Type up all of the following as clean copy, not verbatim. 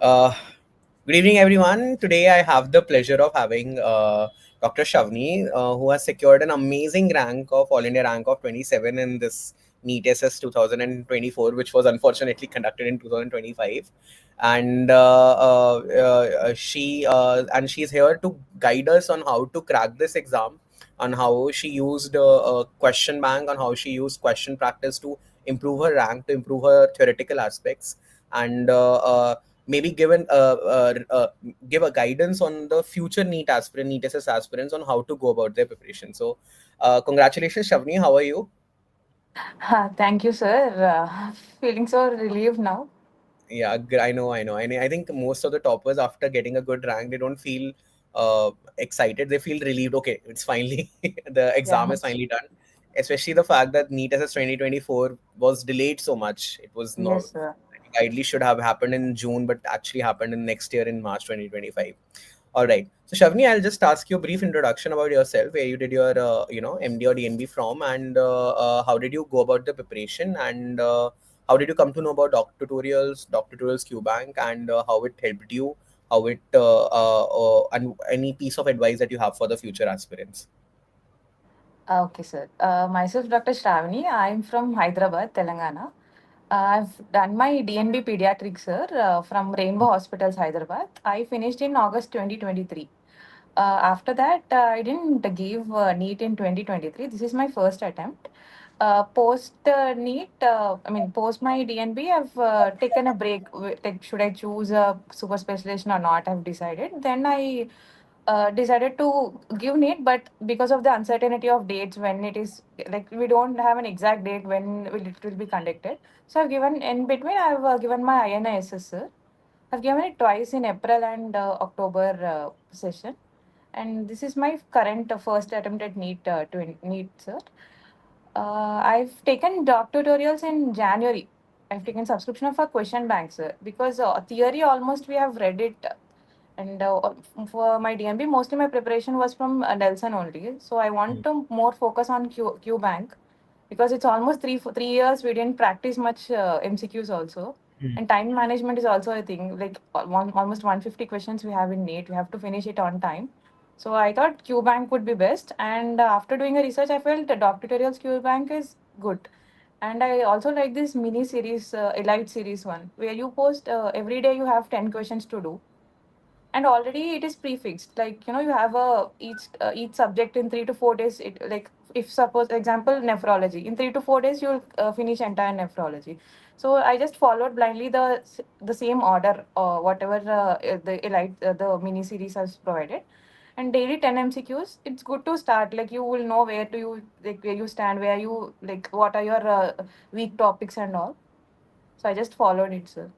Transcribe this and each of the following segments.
Uh, Good evening, everyone. Today, I have the pleasure of having Dr. Shavni, who has secured an amazing rank of All India rank of 27 in this NEET SS 2024, which was unfortunately conducted in 2025. And she's here to guide us on how to crack this exam, on how she used a question bank, on how she used question practice to improve her rank, to improve her theoretical aspects, and maybe give a guidance on the future NEET SS aspirants on how to go about their preparation. So, congratulations, Shavni. How are you? Thank you, sir. Feeling so relieved now. Yeah, I think most of the toppers, after getting a good rank, they don't feel excited. They feel relieved. Okay, it's finally the exam Yeah. is finally done. Especially the fact that NEET SS 2024 was delayed so much. It was not Yes, sir. ideally should have happened in June, but actually happened in next year in March 2025. All right. So Shavni, I'll just ask you a brief introduction about yourself, where you did your MD or DNB from, and how did you go about the preparation, and how did you come to know about DocTutorials QBank, and how it helped you, how it and any piece of advice that you have for the future aspirants. Okay, sir. Myself, Dr. Shravani. I'm from Hyderabad, Telangana. I've done my DNB Pediatrics, sir, from Rainbow Hospitals, Hyderabad. I finished in August 2023. After that, I didn't give NEET in 2023. This is my first attempt. Post NEET, post my DNB, I've taken a break. Like, should I choose a super specialization or not? I've decided. Then I decided to give NEET, but because of the uncertainty of dates when it is, like, we don't have an exact date when it will be conducted. So I've given in between. I've given my INISS, sir. I've given it twice in April and October session, and this is my current first attempt at NEET NEET, sir. I've taken doc tutorials in January. I've taken subscription of a question bank, sir, because theory almost we have read it, and for my DMB, mostly my preparation was from Nelson only. So I want to more focus on Q Bank because it's almost 3 years we didn't practice much MCQs also, and time management is also a thing. Like almost 150 questions we have in NEET, we have to finish it on time. So I thought QBank would be best, and after doing a research, I felt the Doc Tutorials QBank is good. And I also like this mini series, Elite series one, where you post every day you have 10 questions to do, and already it is prefixed. Like, you have a each subject in 3 to 4 days. It, like, if suppose example nephrology, in 3 to 4 days you'll finish entire nephrology. So I just followed blindly the same order, whatever the Elite the mini series has provided, and daily 10 MCQs. It's good to start. Like, you will know where do you, like, where you stand, where you, like, what are your weak topics and all. So I just followed it, sir.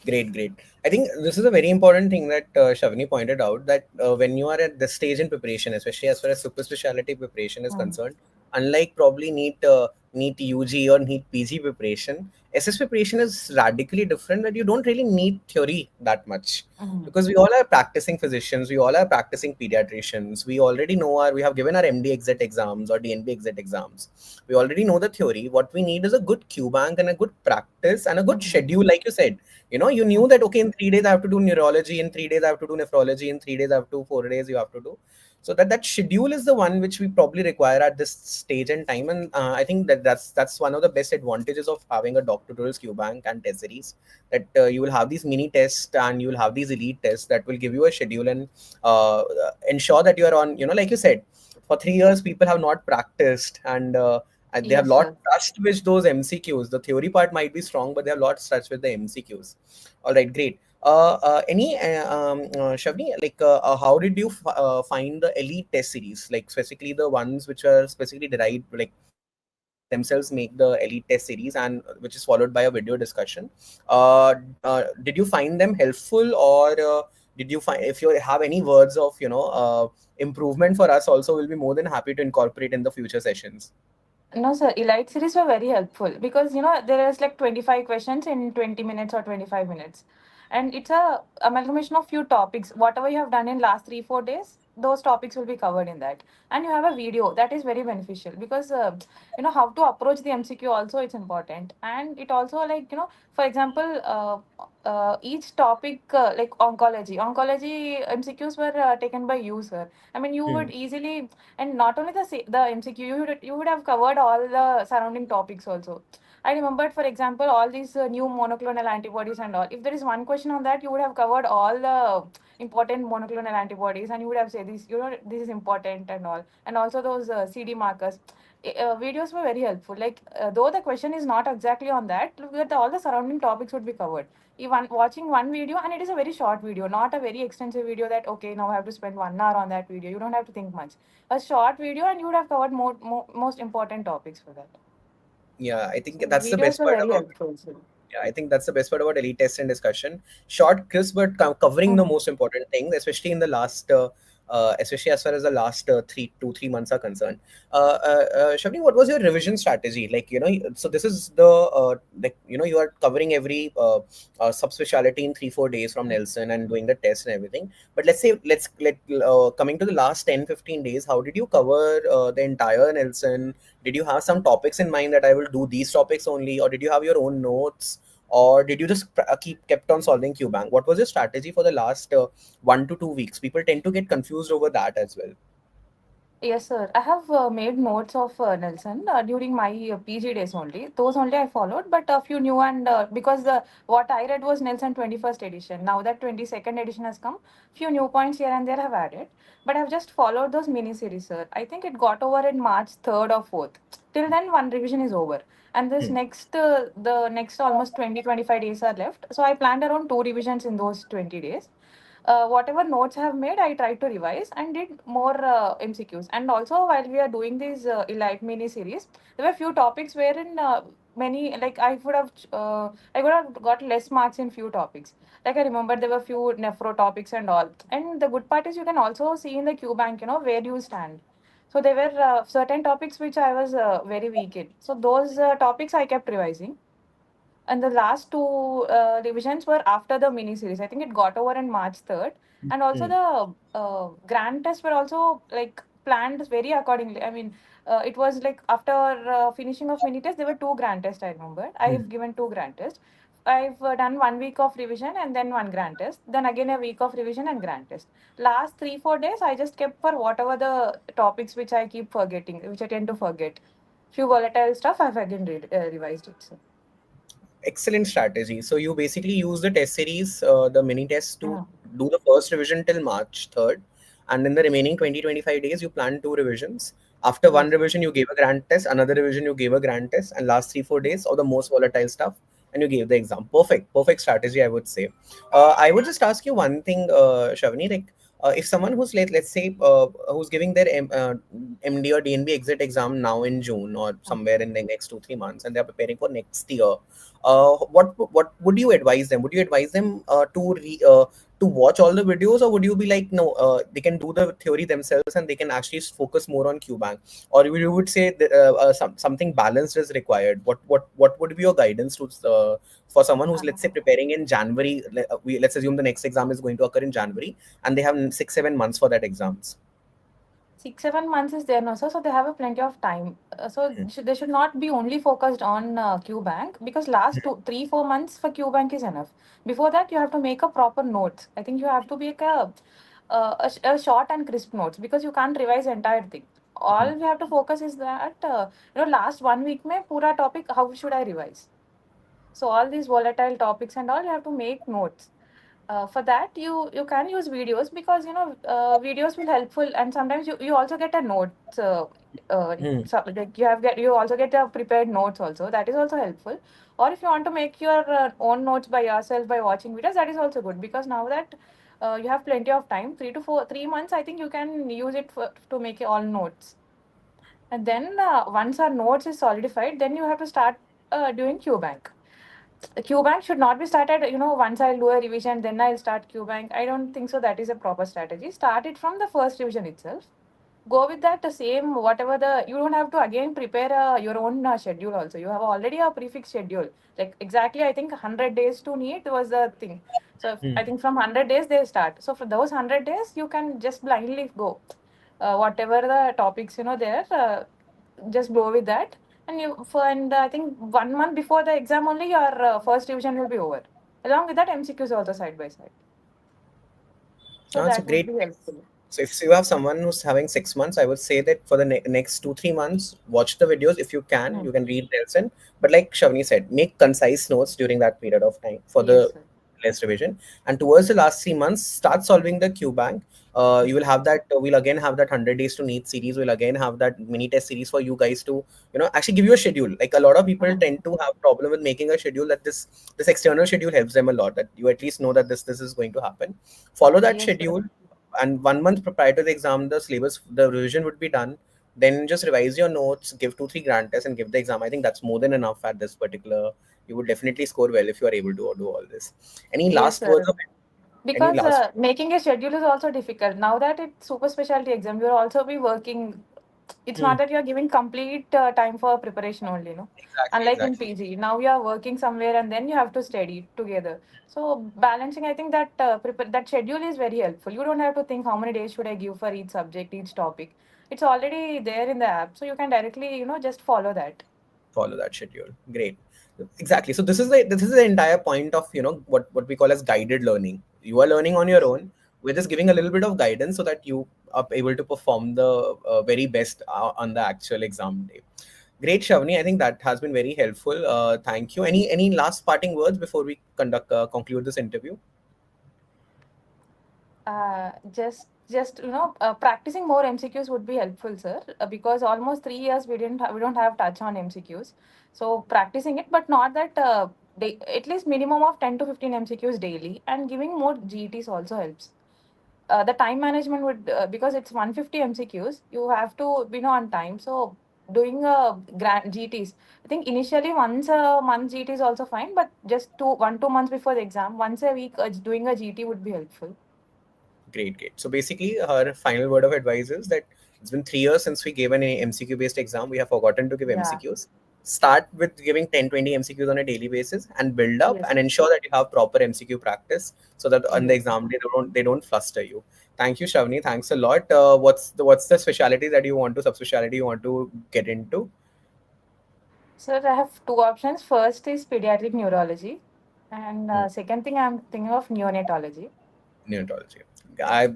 Great, great. I think this is a very important thing that Shavni pointed out, that when you are at this stage in preparation, especially as far as super specialty preparation is Mm. concerned, unlike probably NEET UG or NEET PG preparation, SS preparation is radically different, that you don't really need theory that much, Mm. because we all are practicing physicians, we all are practicing pediatricians, we have given our MD exit exams or DNB exit exams. We already know the theory. What we need is a good Q bank and a good practice and a good Mm. schedule, like you said. You knew that, okay, in 3 days I have to do neurology, in 3 days I have to do nephrology, in 3 days I have to 4 days you have to do. So that schedule is the one which we probably require at this stage and time, and I think that's one of the best advantages of having a DocTutorials QBank and test series, that you will have these mini tests and you will have these elite tests that will give you a schedule and ensure that you are on, like you said, for 3 years people have not practiced, and they have Yes, lot sir. touched with those MCQs. The theory part might be strong, but they have lots touched with the MCQs. All right, great. Shavni, like, how did you find the elite test series, like specifically the ones which are specifically derived, like DocTutorials themselves make the elite test series, and which is followed by a video discussion? Did you find them helpful, or did you find, if you have any words of improvement for us, also will be more than happy to incorporate in the future sessions. No, sir. Elite series were very helpful because, there is like 25 questions in 20 minutes or 25 minutes. And it's a amalgamation of few topics. Whatever you have done in last 3, 4 days, those topics will be covered in that. And you have a video that is very beneficial, because how to approach the MCQ also, it's important. And it also, like, for example, each topic, like oncology MCQs were taken by you, sir. I mean, you Hmm. would easily, and not only the MCQ, you would have covered all the surrounding topics also. I remembered, for example, all these new monoclonal antibodies and all. If there is one question on that, you would have covered all the important monoclonal antibodies, and you would have said this, this is important and all. And also those CD markers. Videos were very helpful. Like, though the question is not exactly on that, look at all the surrounding topics would be covered. Even watching one video, and it is a very short video, not a very extensive video that, okay, now I have to spend 1 hour on that video. You don't have to think much. A short video, and you would have covered most important topics for that. Yeah, I So think that's the videos best were part very about. helpful. So. Yeah, I think that's the best part about elite test and discussion. Short, crisp, but covering the Mm. most important things, especially in the last, especially as far as the last 3 months are concerned. Shavni, what was your revision strategy? Like, so this is the like, you are covering every subspecialty in 3-4 days from Nelson and doing the test and everything. But let's say, coming to the last 10-15 days, how did you cover the entire Nelson? Did you have some topics in mind that I will do these topics only, or did you have your own notes, or did you just kept on solving QBank? What was your strategy for the last 1 to 2 weeks? People tend to get confused over that as well. Yes, sir. I have made notes of Nelson during my PG days only. Those only I followed, but a few new, and because what I read was Nelson 21st edition. Now that 22nd edition has come, few new points here and there have added. But I've just followed those mini series, sir. I think it got over in March 3rd or 4th. Till then, one revision is over. And this Hmm. the next almost 20-25 days are left. So I planned around two revisions in those 20 days. Whatever notes I have made, I tried to revise and did more MCQs. And also, while we are doing these Elite mini series, there were few topics wherein many, like, I would have got less marks in few topics. Like, I remember there were few nephro topics and all. And the good part is you can also see in the QBank, where you stand. So there were certain topics which I was very weak in. So those topics I kept revising, and the last two revisions were after the mini series. I think it got over in March 3rd. And also Hmm. the grand tests were also like planned very accordingly. I mean, it was like after finishing of mini test, there were two grand tests. I remember I Hmm. have given two grand tests. I've done 1 week of revision and then one grand test. Then again a week of revision and grand test. Last 3-4 days, I just kept for whatever the topics which I keep forgetting, which I tend to forget. Few volatile stuff I've again revised it. So. Excellent strategy. So you basically use the test series, the mini tests, to Yeah. do the first revision till March 3rd. And in the remaining 20-25 days, you plan two revisions. After one Yes. revision, you gave a grand test, another revision, you gave a grand test, and last 3-4 days of the most volatile stuff, and you gave the exam. Perfect. Perfect strategy, I would say. I would just ask you one thing, Shavni, like, if someone who's let's say who's giving their MD or DNB exit exam now in June or somewhere in the next 2-3 months, and they're preparing for next year, what would you advise them? Would you advise them to watch all the videos, or would you be like, no, they can do the theory themselves and they can actually focus more on QBank, or you would say that something balanced is required? What would be your guidance to for someone who's, let's say, preparing in January? Let's assume the next exam is going to occur in January, and they have 6-7 months for that exams. 6-7 months is there now, sir. So they have a plenty of time. They should not be only focused on QBank, because last 2, 3, 4 months for QBank is enough. Before that, you have to make a proper notes. I think you have to make a short and crisp notes, because you can't revise the entire thing. All we have to focus is that last 1 week mein pura topic, how should I revise? So all these volatile topics and all, you have to make notes. For that, you can use videos, because videos will helpful, and sometimes you also get a notes. Hmm. So, like, you also get a prepared notes also. That is also helpful. Or if you want to make your own notes by yourself by watching videos, that is also good, because now that you have plenty of time, 3 months, I think you can use it to make your all notes. And then once our notes is solidified, then you have to start doing QBank. QBank should not be started, once I'll do a revision, then I'll start QBank. I don't think so. That is a proper strategy. Start it from the first revision itself. go with that same whatever the you don't have to again prepare your own schedule also. You have already a prefix schedule. Like exactly, I think 100 days to NEET was the thing. So I think from 100 days they start. So for those 100 days, you can just blindly go. Whatever the topics there, just go with that. And I think 1 month before the exam only your first revision will be over. Along with that, MCQs also side by side. So That's a that would great be tip. helpful. So if you have someone who's having 6 months, I would say that for the next 2-3 months, watch the videos. If you can, Hmm. you can read Nelson. But like Shavni said, make concise notes during that period of time for Yes, the sir. less revision. And towards the last 3 months, start solving the QBank. You will have that. We'll again have that 100 days to NEET series. We'll again have that mini test series for you guys to, actually give you a schedule. Like a lot of people Hmm. tend to have problem with making a schedule. That this external schedule helps them a lot. That you at least know that this is going to happen. Follow that Yes, sir. schedule, and 1 month prior to the exam, the syllabus, the revision would be done. Then just revise your notes, give 2 3 grand tests, and give the exam. I think that's more than enough at this particular. You would definitely score well if you are able to do all this. Any Yes, last words sir. of any Because last making a schedule is also difficult. Now that it's super specialty exam, you'll also be working. It's Hmm. not that you're giving complete time for preparation only, no? Exactly, Unlike in exactly. PG, now you are working somewhere and then you have to study together. So balancing, I think that that schedule is very helpful. You don't have to think how many days should I give for each subject, each topic. It's already there in the app, so you can directly, just follow that. Follow that schedule. Great. Exactly. So this is the entire point of what we call as guided learning. You are learning on your own. We're just giving a little bit of guidance so that you are able to perform the very best on the actual exam day. Great, Shavni. I think that has been very helpful. Thank you. Any last parting words before we conclude this interview? Just practicing more MCQs would be helpful, sir, because almost 3 years we don't have touch on MCQs. So practicing it, but not that at least minimum of 10 to 15 MCQs daily, and giving more GTs also helps. The time management would because it's 150 MCQs, you have to be on time. So doing grand GTs, I think initially once a month GT is also fine, but just 2 months before the exam, once a week doing a GT would be helpful. Great, great. So basically, her final word of advice is that it's been 3 years since we gave an MCQ based exam. We have forgotten to give Yeah. MCQs. Start with giving 10-20 MCQs on a daily basis and build up Yes. and ensure that you have proper MCQ practice so that on the Yes. exam day they don't fluster you. Thank you, Shavni. Thanks a lot. What's the specialty that you want to subspecialty you want to get into? So I have two options. First is pediatric neurology, and Hmm. second thing I'm thinking of neonatology. Neonatology.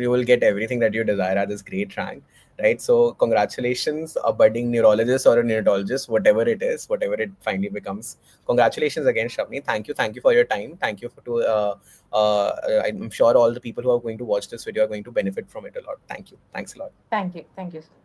You will get everything that you desire at this great rank, right? So, congratulations, a budding neurologist or a neonatologist, whatever it is, whatever it finally becomes. Congratulations again, Shavni. Thank you for your time. Thank you I'm sure all the people who are going to watch this video are going to benefit from it a lot. Thank you. Thanks a lot. Thank you. Thank you, sir.